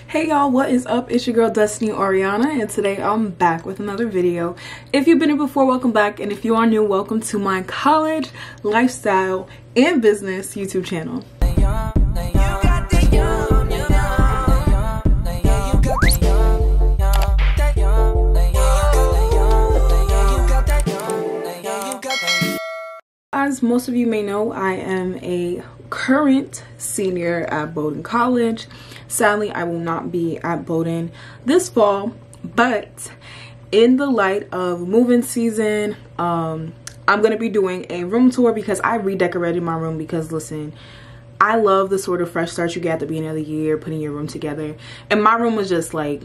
Hey y'all, what is up? It's your girl Destiny Arianna, and today I'm back with another video. If you've been here before, welcome back, and if you are new, welcome to my college, lifestyle, and business YouTube channel. As most of you may know, I am a current senior at Bowdoin College. Sadly, I will not be at Bowdoin this fall, but in the light of move-in season, I'm going to be doing a room tour because I redecorated my room because, listen, I love the sort of fresh start you get at the beginning of the year, putting your room together. And my room was just like,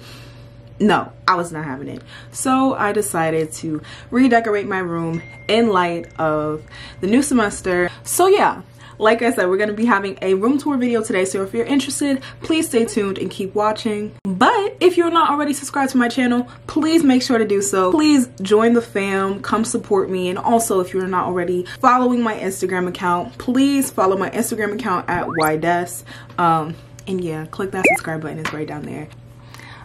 no, I was not having it. So I decided to redecorate my room in light of the new semester. So yeah, like I said, we're going to be having a room tour video today. So if you're interested, please stay tuned and keep watching. But if you're not already subscribed to my channel, please make sure to do so. Please join the fam, come support me. And also, if you're not already following my Instagram account, please follow my Instagram account at ydes. And yeah, click that subscribe button, it's right down there.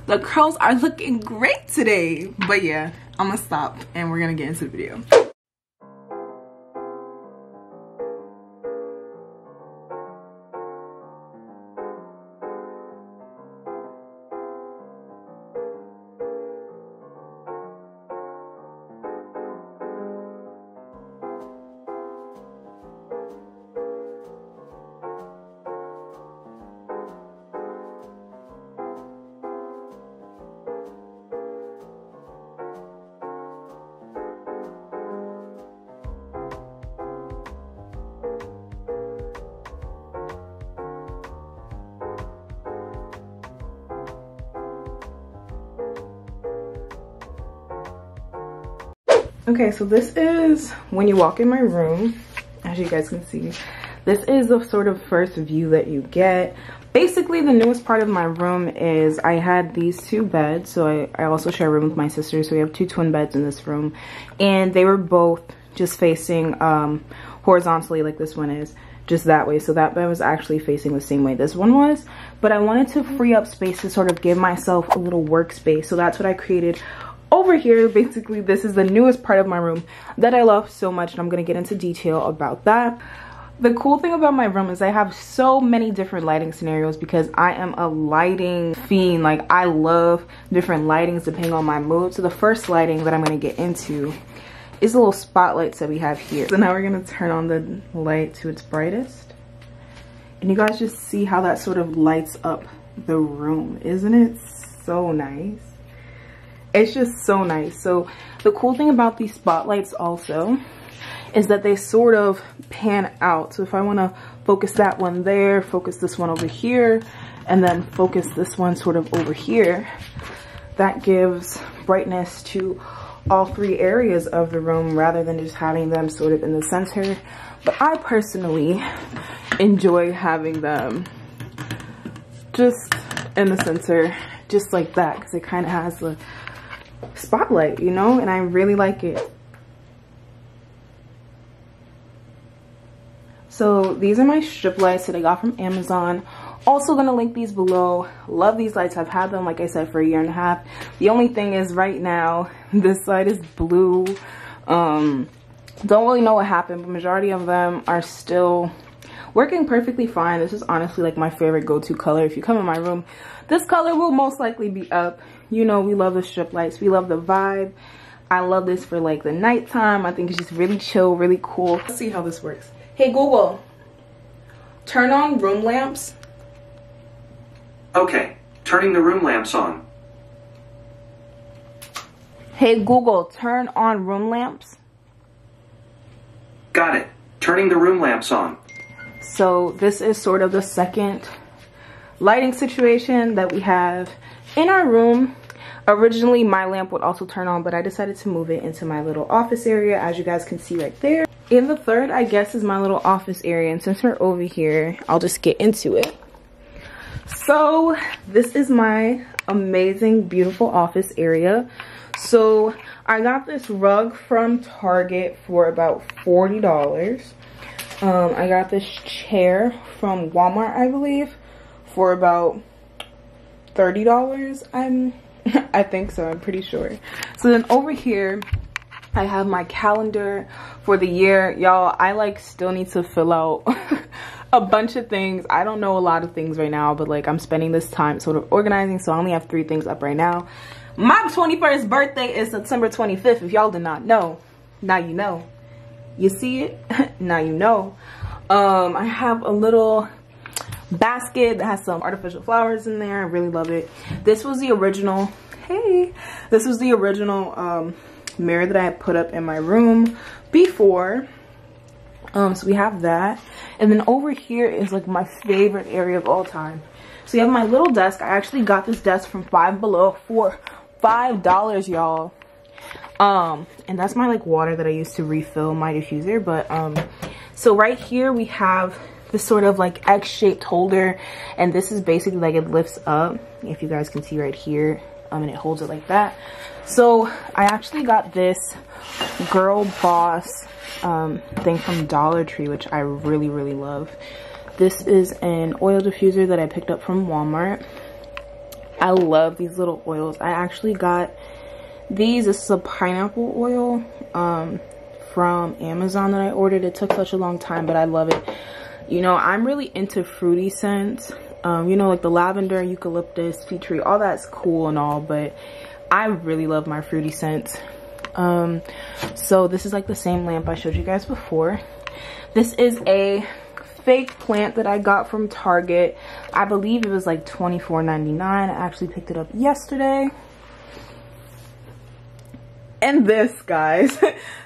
The curls are looking great today. But yeah, I'm gonna stop and we're gonna get into the video. Okay, so this is when you walk in my room. As you guys can see, this is the sort of first view that you get. Basically, the newest part of my room is I had these two beds. So I also share a room with my sister. So we have two twin beds in this room. And they were both just facing horizontally like this one is. Just that way. So that bed was actually facing the same way this one was. But I wanted to free up space to sort of give myself a little workspace. So that's what I created over here. Basically, this is the newest part of my room that I love so much, and I'm going to get into detail about that. The cool thing about my room is I have so many different lighting scenarios because I am a lighting fiend. Like, I love different lightings depending on my mood. So the first lighting that I'm going to get into is the little spotlights that we have here. So now we're going to turn on the light to its brightest, and you guys just see how that sort of lights up the room. Isn't it so nice? It's just so nice. So the cool thing about these spotlights also is that they sort of pan out. So if I want to focus that one there, focus this one over here, and then focus this one sort of over here, that gives brightness to all three areas of the room rather than just having them sort of in the center. But I personally enjoy having them just in the center, just like that, because it kind of has the spotlight, you know, and I really like it. So these are my strip lights that I got from Amazon. Also gonna link these below. Love these lights. I've had them, like I said, for a year and a half. The only thing is right now this light is blue. Don't really know what happened, but majority of them are still working perfectly fine. This is honestly like my favorite go-to color. If you come in my room, this color will most likely be up. You know, we love the strip lights. We love the vibe. I love this for like the nighttime. I think it's just really chill, really cool. Let's see how this works. Hey Google, turn on room lamps. Okay, turning the room lamps on. Hey Google, turn on room lamps. Got it. Turning the room lamps on. So this is sort of the second lighting situation that we have in our room. Originally, my lamp would also turn on, but I decided to move it into my little office area, as you guys can see right there. In the third, I guess, is my little office area, and since we're over here, I'll just get into it. So this is my amazing, beautiful office area. So I got this rug from Target for about $40. I got this chair from Walmart, I believe, for about $30. I think so, I'm pretty sure. So then over here I have my calendar for the year. Y'all, I like still need to fill out a bunch of things. I don't know a lot of things right now, but like I'm spending this time sort of organizing, so I only have 3 things up right now. My 21st birthday is September 25th. If y'all did not know, now you know. You see it? Now you know. I have a little basket that has some artificial flowers in there. I really love it. This was the original, hey, this was the original mirror that I had put up in my room before. So we have that. And then over here is like my favorite area of all time. So you have my little desk. I actually got this desk from Five Below for $5, y'all. And that's my like water that I used to refill my diffuser. But so right here we have this sort of like X-shaped holder, and this is basically like it lifts up, if you guys can see right here, and it holds it like that. So I actually got this Girl Boss thing from Dollar Tree, which I really love. This is an oil diffuser that I picked up from Walmart. I love these little oils. I actually got these. This is a pineapple oil from Amazon that I ordered. It took such a long time, but I love it. You know, I'm really into fruity scents. You know, like the lavender, eucalyptus, tea tree, all that's cool and all, but I really love my fruity scents. So this is like the same lamp I showed you guys before. This is a fake plant that I got from Target. I believe it was like $24.99. I actually picked it up yesterday. And this, guys,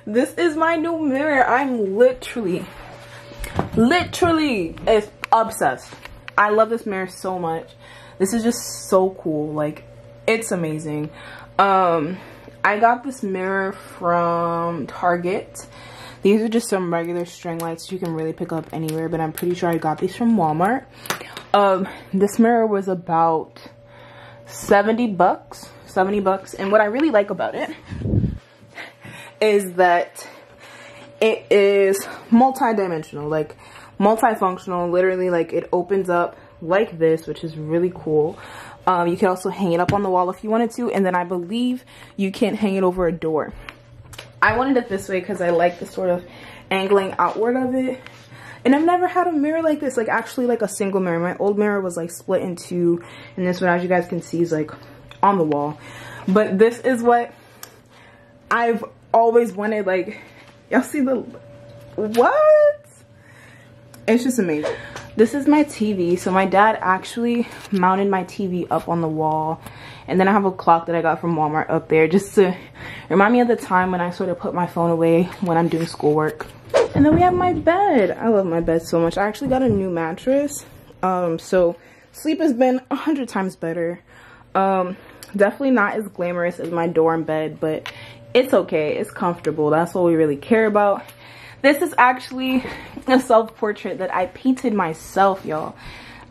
this is my new mirror. I'm literally is obsessed. I love this mirror so much. This is just so cool. Like, it's amazing. I got this mirror from Target. These are just some regular string lights you can really pick up anywhere, but I'm pretty sure I got these from Walmart. This mirror was about 70 bucks. And what I really like about it is that it is multi-dimensional, like multifunctional. Literally, like it opens up like this, which is really cool. You can also hang it up on the wall if you wanted to, and then I believe you can hang it over a door. I wanted it this way because I like the sort of angling outward of it. And I've never had a mirror like this, like actually like a single mirror. My old mirror was like split in 2, and this one, as you guys can see, is like on the wall. But this is what I've always wanted. Like, y'all see the, what? It's just amazing. This is my TV. So my dad actually mounted my TV up on the wall, and then I have a clock that I got from Walmart up there just to remind me of the time when I sort of put my phone away when I'm doing schoolwork. And then we have my bed. I love my bed so much. I actually got a new mattress, so sleep has been 100 times better. Definitely not as glamorous as my dorm bed, but it's okay. It's comfortable. That's all we really care about. This is actually a self-portrait that I painted myself, y'all.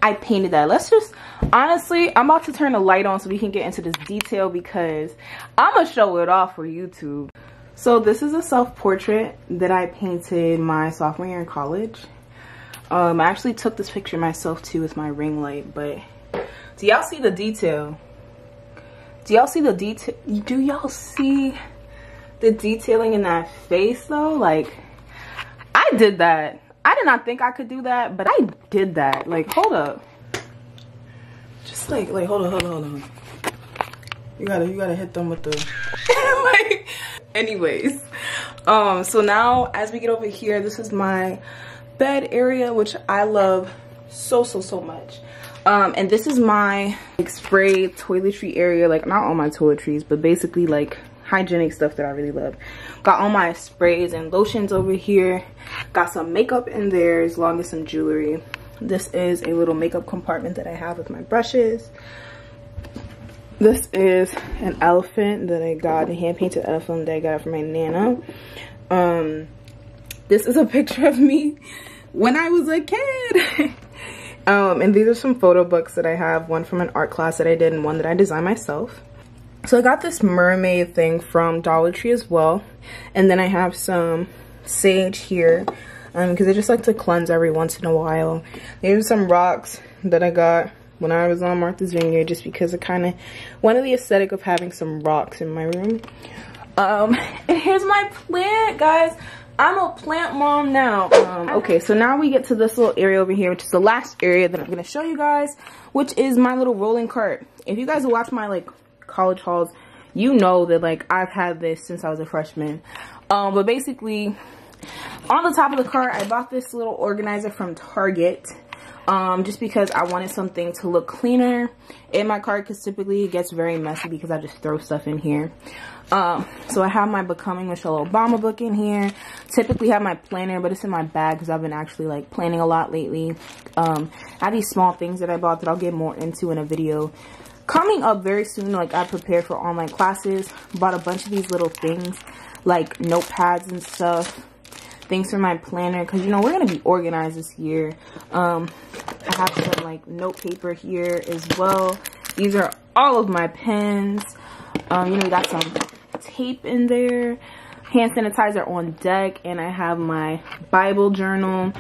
I painted that. Let's just, honestly, I'm about to turn the light on so we can get into this detail because I'm going to show it off for YouTube. So this is a self-portrait that I painted my sophomore year in college. I actually took this picture myself too with my ring light, but do y'all see the detail? Do y'all see the detail? Do y'all see the detailing in that face though? Like, I did that. I did not think I could do that, but I did that. Like, hold up. Just like hold on. You gotta hit them with the like, anyways. So now as we get over here, this is my bed area, which I love so much. And this is my like spray toiletry area, like not all my toiletries, but basically like hygienic stuff that I really love. Got all my sprays and lotions over here. Got some makeup in there as long as some jewelry. This is a little makeup compartment that I have with my brushes. This is an elephant that I got, a hand-painted elephant that I got from my Nana. This is a picture of me when I was a kid. And these are some photo books that I have, one from an art class that I did and one that I designed myself. So I got this mermaid thing from Dollar Tree as well. And then I have some sage here because I just like to cleanse every once in a while. These are some rocks that I got when I was on Martha's Vineyard, just because I kind of wanted the aesthetic of having some rocks in my room. And here's my plant, guys. I'm a plant mom now. Okay, so now we get to this little area over here, which is the last area that I'm going to show you guys, which is my little rolling cart. If you guys watch my like college hauls, you know that like I've had this since I was a freshman. But basically, on the top of the cart, I bought this little organizer from Target. Just because I wanted something to look cleaner in my cart, because typically it gets very messy because I just throw stuff in here. So I have my Becoming Michelle Obama book in here. Typically have my planner, but it's in my bag because I've been actually like planning a lot lately. I have these small things that I bought that I'll get more into in a video coming up very soon. Like, I prepared for online classes, bought a bunch of these little things like notepads and stuff, things for my planner, because you know we're gonna be organized this year. I have some like note paper here as well. These are all of my pens. You know, we got some tape in there, hand sanitizer on deck, and I have my Bible journal.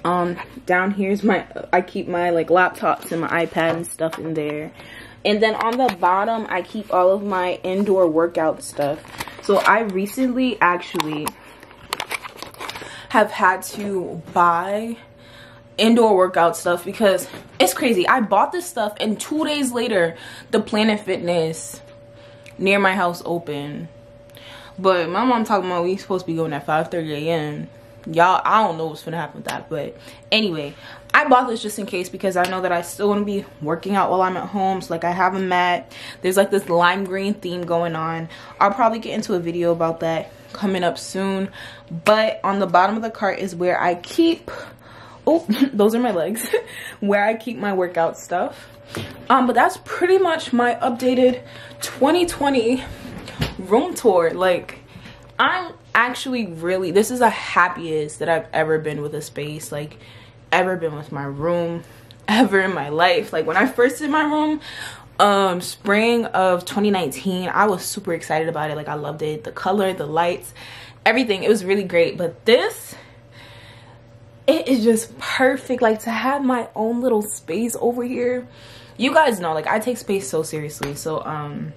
Down here's my, I keep my like laptops and my iPad and stuff in there. And then on the bottom, I keep all of my indoor workout stuff. So I recently actually have had to buy indoor workout stuff because it's crazy. I bought this stuff and 2 days later, the Planet Fitness near my house opened. But my mom talking about we supposed to be going at 5:30 a.m. Y'all, I don't know what's gonna happen with that. But anyway, I bought this just in case because I know that I still want to be working out while I'm at home. So like, I have a mat. There's like this lime green theme going on. I'll probably get into a video about that coming up soon. But on the bottom of the cart is where I keep, oh, those are my legs, where I keep my workout stuff. But that's pretty much my updated 2020 room tour. Like, I'm actually really, this is the happiest that I've ever been with a space, like ever been with my room, ever in my life. Like, when I first did my room, spring of 2019, I was super excited about it. Like, I loved it, the color, the lights, everything. It was really great. But this, it is just perfect. Like, to have my own little space over here, you guys know, like, I take space so seriously. So I'm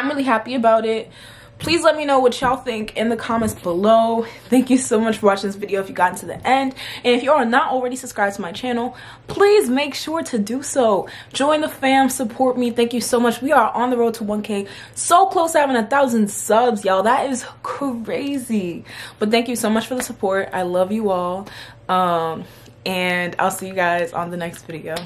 really happy about it. Please let me know what y'all think in the comments below. Thank you so much for watching this video if you got to the end. And if you are not already subscribed to my channel, please make sure to do so. Join the fam, support me. Thank you so much. We are on the road to 1K. So close to having 1,000 subs, y'all. That is crazy. But thank you so much for the support. I love you all. And I'll see you guys on the next video.